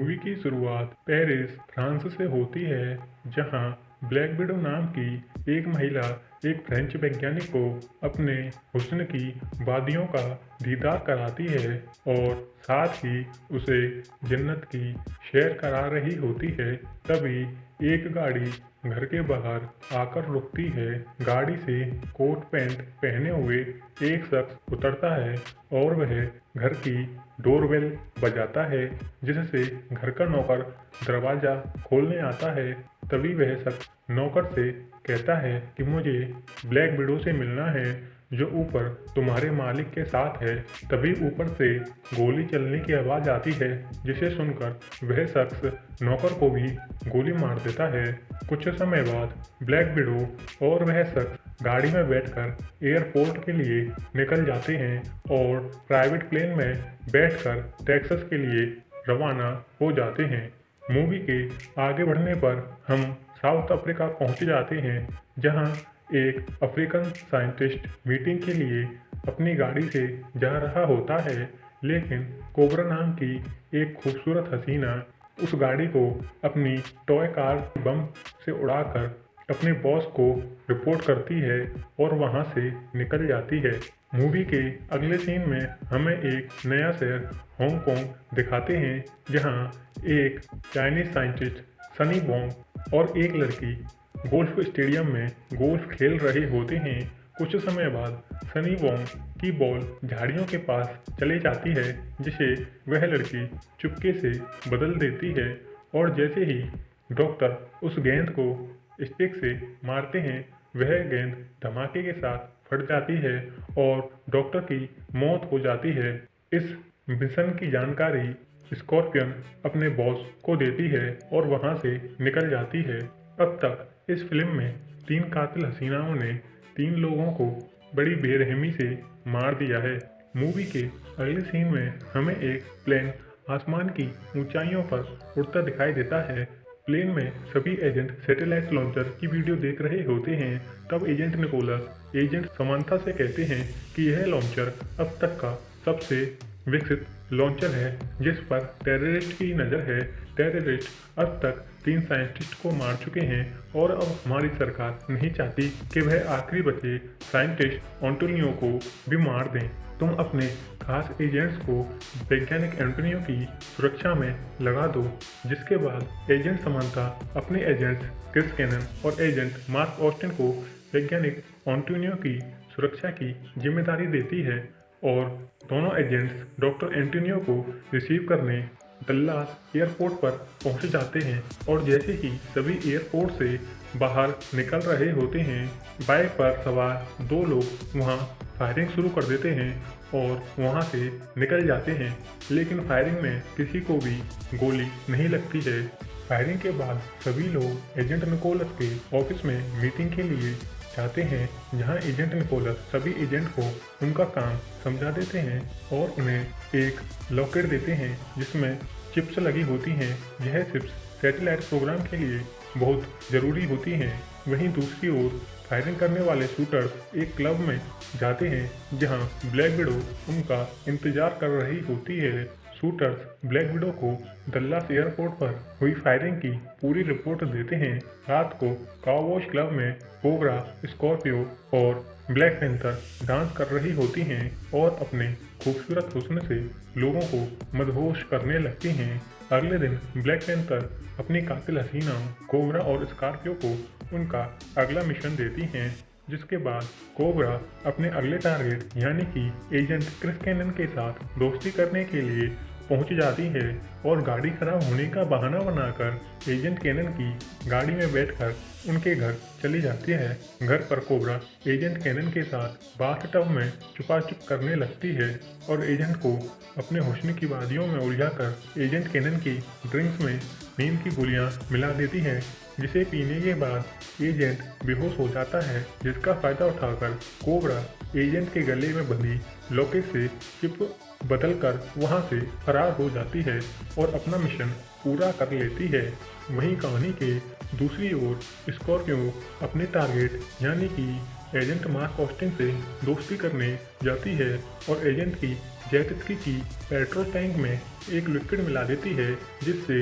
Movie की शुरुआत Paris, France से होती है, जहां ब्लैक विडो नाम की एक महिला एक फ्रेंच वैज्ञानिक को अपने हुस्न की वादियों का दीदार कराती है और साथ ही उसे जन्नत की सैर करा रही होती है। तभी एक गाड़ी घर के बाहर आकर रुकती है। गाड़ी से कोट पैंट पहने हुए एक शख्स उतरता है और वह घर की डोरबेल बजाता है, जिससे घर का नौकर दरवाजा खोलने आता है। तभी वह शख्स नौकर से कहता है कि मुझे ब्लैक विडो से मिलना है, जो ऊपर तुम्हारे मालिक के साथ है। तभी ऊपर से गोली चलने की आवाज़ आती है, जिसे सुनकर वह शख्स नौकर को भी गोली मार देता है। कुछ समय बाद ब्लैक विडो और वह शख्स गाड़ी में बैठकर एयरपोर्ट के लिए निकल जाते हैं और प्राइवेट प्लेन में बैठकर टेक्सास के लिए रवाना हो जाते हैं। मूवी के आगे बढ़ने पर हम साउथ अफ्रीका पहुंच जाते हैं, जहां एक अफ्रीकन साइंटिस्ट मीटिंग के लिए अपनी गाड़ी से जा रहा होता है, लेकिन कोबरा नाम की एक खूबसूरत हसीना उस गाड़ी को अपनी टॉय कार बम से उड़ाकर अपने बॉस को रिपोर्ट करती है और वहां से निकल जाती है। मूवी के अगले सीन में हमें एक नया शहर हांगकांग दिखाते हैं, जहां एक चाइनीज साइंटिस्ट सनी वोंग और एक लड़की गोल्फ स्टेडियम में गोल्फ खेल रहे होते हैं। कुछ समय बाद सनी वोंग की बॉल झाड़ियों के पास चली जाती है, जिसे वह लड़की चुपके से बदल देती है और जैसे ही डॉक्टर उस गेंद को स्टिक से मारते हैं, वह गेंद धमाके के साथ फट जाती है और डॉक्टर की मौत हो जाती है। इस मिशन की जानकारी स्कॉर्पियन अपने बॉस को देती है और वहां से निकल जाती है। अब तक इस फिल्म में 3 कातिल हसीनाओं ने 3 लोगों को बड़ी बेरहमी से मार दिया है। मूवी के अगले सीन में हमें एक प्लेन आसमान की ऊंचाइयों पर उड़ता दिखाई देता है। प्लेन में सभी एजेंट सैटेलाइट लॉन्चर की वीडियो देख रहे होते हैं। तब एजेंट निकोलस एजेंट समांथा से कहते हैं कि यह लॉन्चर अब तक का सबसे विकसित लॉन्चर है, जिस पर टेररिस्ट की नज़र है। टेररिस्ट अब तक 3 साइंटिस्ट को मार चुके हैं और अब हमारी सरकार नहीं चाहती कि वह आखिरी बचे साइंटिस्ट एंटोनियो को भी मार दें। तुम अपने खास एजेंट्स को वैज्ञानिक एंटोनियो की सुरक्षा में लगा दो। जिसके बाद एजेंट समांथा अपने एजेंट्स क्रिस कैनन और एजेंट मार्क ऑस्टिन को वैज्ञानिक एंटोनियो की सुरक्षा की जिम्मेदारी देती है और दोनों एजेंट्स डॉक्टर एंटोनियो को रिसीव करने डल्लास एयरपोर्ट पर पहुंच जाते हैं और जैसे ही सभी एयरपोर्ट से बाहर निकल रहे होते हैं, बाइक पर सवार 2 लोग वहां फायरिंग शुरू कर देते हैं और वहां से निकल जाते हैं, लेकिन फायरिंग में किसी को भी गोली नहीं लगती है। फायरिंग के बाद सभी लोग एजेंट निकोलस के ऑफिस में मीटिंग के लिए जाते हैं, जहां एजेंट निकोलस सभी एजेंट को उनका काम समझा देते हैं और उन्हें एक लॉकेट देते हैं जिसमें चिप्स लगी होती हैं। यह चिप्स सैटेलाइट प्रोग्राम के लिए बहुत ज़रूरी होती हैं। वहीं दूसरी ओर फायरिंग करने वाले शूटर्स एक क्लब में जाते हैं, जहां ब्लैक विडो उनका इंतजार कर रही होती है। शूटर्स ब्लैक विडो को डल्लास एयरपोर्ट पर हुई फायरिंग की पूरी रिपोर्ट देते हैं। रात को काउबॉयज क्लब में कोबरा, स्कॉर्पियो और ब्लैक पैंथर डांस कर रही होती हैं और अपने खूबसूरत हुस्न से लोगों को मदहोश करने लगती हैं। अगले दिन ब्लैक पैंथर अपनी कातिल हसीनाओं कोबरा और स्कॉर्पियो को उनका अगला मिशन देती हैं, जिसके बाद कोबरा अपने अगले टारगेट यानी कि एजेंट क्रिस कैनन के साथ दोस्ती करने के लिए पहुंच जाती है और गाड़ी खराब होने का बहाना बनाकर एजेंट कैनन की गाड़ी में बैठकर उनके घर चली जाती है। घर पर कोबरा एजेंट कैनन के साथ बाथटब में छुपा-छुप करने लगती है और एजेंट को अपने हुस्न की वादियों में उलझाकर एजेंट कैनन की ड्रिंक्स में नींद की गोलियां मिला देती है, जिसे पीने के बाद एजेंट बेहोश हो जाता है। जिसका फायदा उठाकर कोबरा एजेंट के गले में बंधी लॉकेट से चिप बदलकर वहां से फरार हो जाती है और अपना मिशन पूरा कर लेती है। वहीं कहानी के दूसरी ओर स्कॉर्पियो अपने टारगेट यानी कि एजेंट मार्क ऑस्टिन से दोस्ती करने जाती है और एजेंट की जेटस्की की पेट्रोल टैंक में एक लिक्विड मिला देती है, जिससे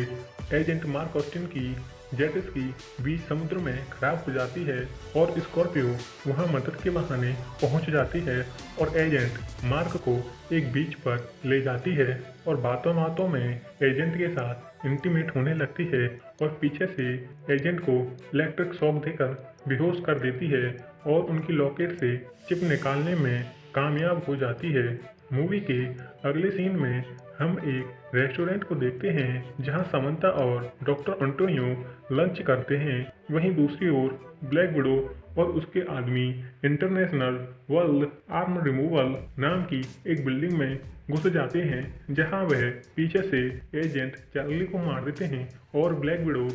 एजेंट मार्क ऑस्टिन की जेटस्की बीच समुद्र में खराब हो जाती है और स्कॉर्पियो वहां मदद के बहाने पहुंच जाती है और एजेंट मार्क को एक बीच पर ले जाती है और बातों बातों में एजेंट के साथ इंटीमेट होने लगती है और पीछे से एजेंट को इलेक्ट्रिक शॉक देकर बेहोश कर देती है और उनकी लॉकेट से चिप निकालने में कामयाब हो जाती है। मूवी के अगले सीन में हम एक रेस्टोरेंट को देखते हैं जहां समंता और डॉक्टर एंटोनियो लंच करते हैं। वहीं दूसरी ओर ब्लैक विडो और उसके आदमी इंटरनेशनल वर्ल्ड आर्म रिमूवल नाम की एक बिल्डिंग में घुस जाते हैं, जहां वह पीछे से एजेंट चार्ली को मार देते हैं और ब्लैक विडो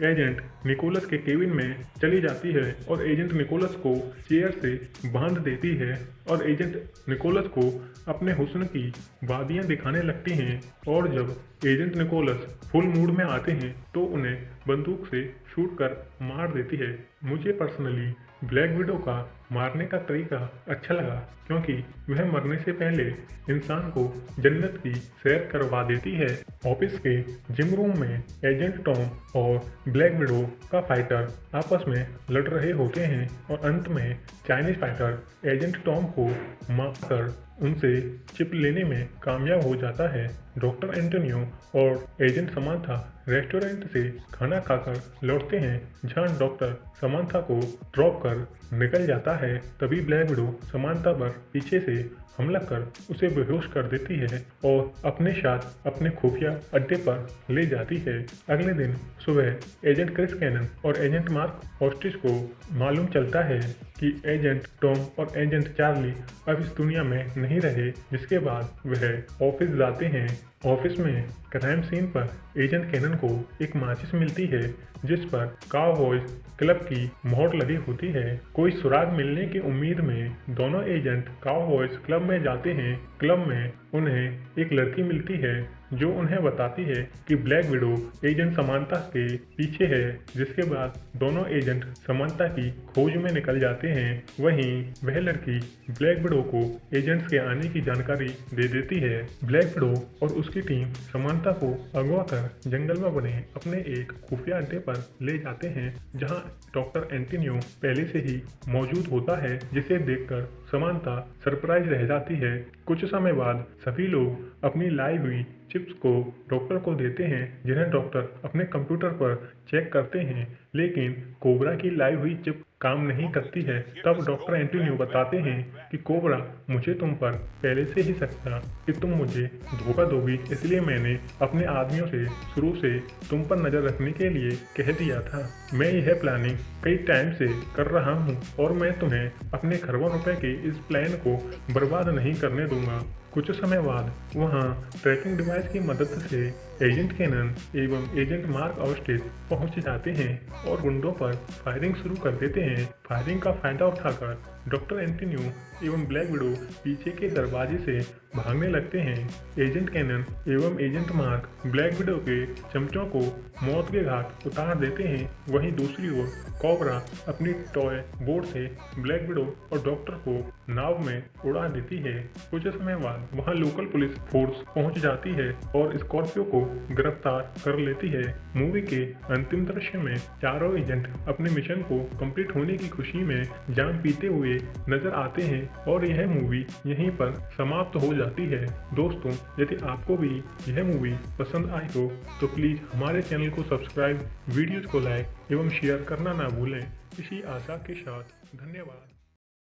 एजेंट निकोलस के केबिन में चली जाती है और एजेंट निकोलस को चेयर से बांध देती है और एजेंट निकोलस को अपने हुस्न की वादियां दिखाने लगती हैं और जब एजेंट निकोलस फुल मूड में आते हैं तो उन्हें बंदूक से शूट कर मार देती है। मुझे पर्सनली ब्लैक विडो का मारने का तरीका अच्छा लगा, क्योंकि वह मरने से पहले इंसान को जन्नत की सैर करवा देती है। ऑफिस के जिम रूम में एजेंट टॉम और ब्लैक विडो का फाइटर आपस में लड़ रहे होते हैं और अंत में चाइनीज फाइटर एजेंट टॉम को मारकर उनसे चिप लेने में कामयाब हो जाता है। डॉक्टर एंटोनियो और एजेंट समांथा रेस्टोरेंट से खाना खाकर लौटते हैं, जहां डॉक्टर समांथा को ड्रॉप कर निकल जाता है। तभी ब्लैक विडो समांथा पर पीछे से हमला कर उसे बेहोश कर देती है और अपने साथ अपने खुफिया अड्डे पर ले जाती है। अगले दिन सुबह एजेंट क्रिस कैनन और एजेंट मार्क ऑस्टिन को मालूम चलता है कि एजेंट टॉम और एजेंट चार्ली अब इस दुनिया में नहीं रहे, जिसके बाद वह ऑफिस जाते हैं। ऑफिस में क्राइम सीन पर एजेंट कैनन को एक माचिस मिलती है, जिस पर काउबॉयज क्लब की मोहर लगी होती है। कोई सुराग मिलने की उम्मीद में दोनों एजेंट काउबॉयज क्लब में जाते हैं। क्लब में उन्हें एक लड़की मिलती है जो उन्हें बताती है कि ब्लैक विडो एजेंट समांथा के पीछे है, जिसके बाद दोनों एजेंट समांथा की खोज में निकल जाते हैं। वहीं वह लड़की ब्लैक विडो को एजेंट्स के आने की जानकारी दे देती है। ब्लैक विडो और उसकी टीम समांथा को अगवा कर जंगल में बने अपने एक खुफिया अड्डे पर ले जाते हैं, जहां डॉक्टर एंटोनियो पहले से ही मौजूद होता है, जिसे देखकर समांथा सरप्राइज रह जाती है। कुछ समय बाद सभी लोग अपनी लाई हुई चिप्स को डॉक्टर को देते हैं, जिन्हें डॉक्टर अपने कंप्यूटर पर चेक करते हैं, लेकिन कोबरा की लाई हुई चिप काम नहीं करती है। तब डॉक्टर एंटोनियो बताते हैं कि कोबरा, मुझे तुम पर पहले से ही शक था कि तुम मुझे धोखा दोगी, इसलिए मैंने अपने आदमियों से शुरू से तुम पर नजर रखने के लिए कह दिया था। मैं यह प्लानिंग कई टाइम से कर रहा हूँ और मैं तुम्हें अपने खरबों रुपए के इस प्लान को बर्बाद नहीं करने दूंगा। कुछ समय बाद वहां ट्रैकिंग डिवाइस की मदद से एजेंट कैनन एवं एजेंट मार्क ऑस्टिन पहुंच जाते हैं और गुंडों पर फायरिंग शुरू कर देते हैं। फायरिंग का फायदा उठाकर डॉक्टर एंटोनियो एवं ब्लैक विडो पीछे के दरवाजे से भागने लगते हैं। एजेंट कैनन एवं एजेंट मार्क ब्लैक विडो के चमचों को मौत के घाट उतार देते हैं। वहीं दूसरी ओर कोबरा अपनी टॉय बोट से ब्लैक विडो और डॉक्टर को नाव में उड़ा देती है। कुछ समय बाद वहां लोकल पुलिस फोर्स पहुंच जाती है और स्कॉर्पियो को गिरफ्तार कर लेती है। मूवी के अंतिम दृश्य में चारों एजेंट अपने मिशन को कंप्लीट होने की खुशी में जान पीते हुए नजर आते हैं और यह मूवी यहीं पर समाप्त हो जाती है। दोस्तों, यदि आपको भी यह मूवी पसंद आई हो तो प्लीज हमारे चैनल को सब्सक्राइब, वीडियोज को लाइक एवं शेयर करना ना भूलें। इसी आशा के साथ धन्यवाद।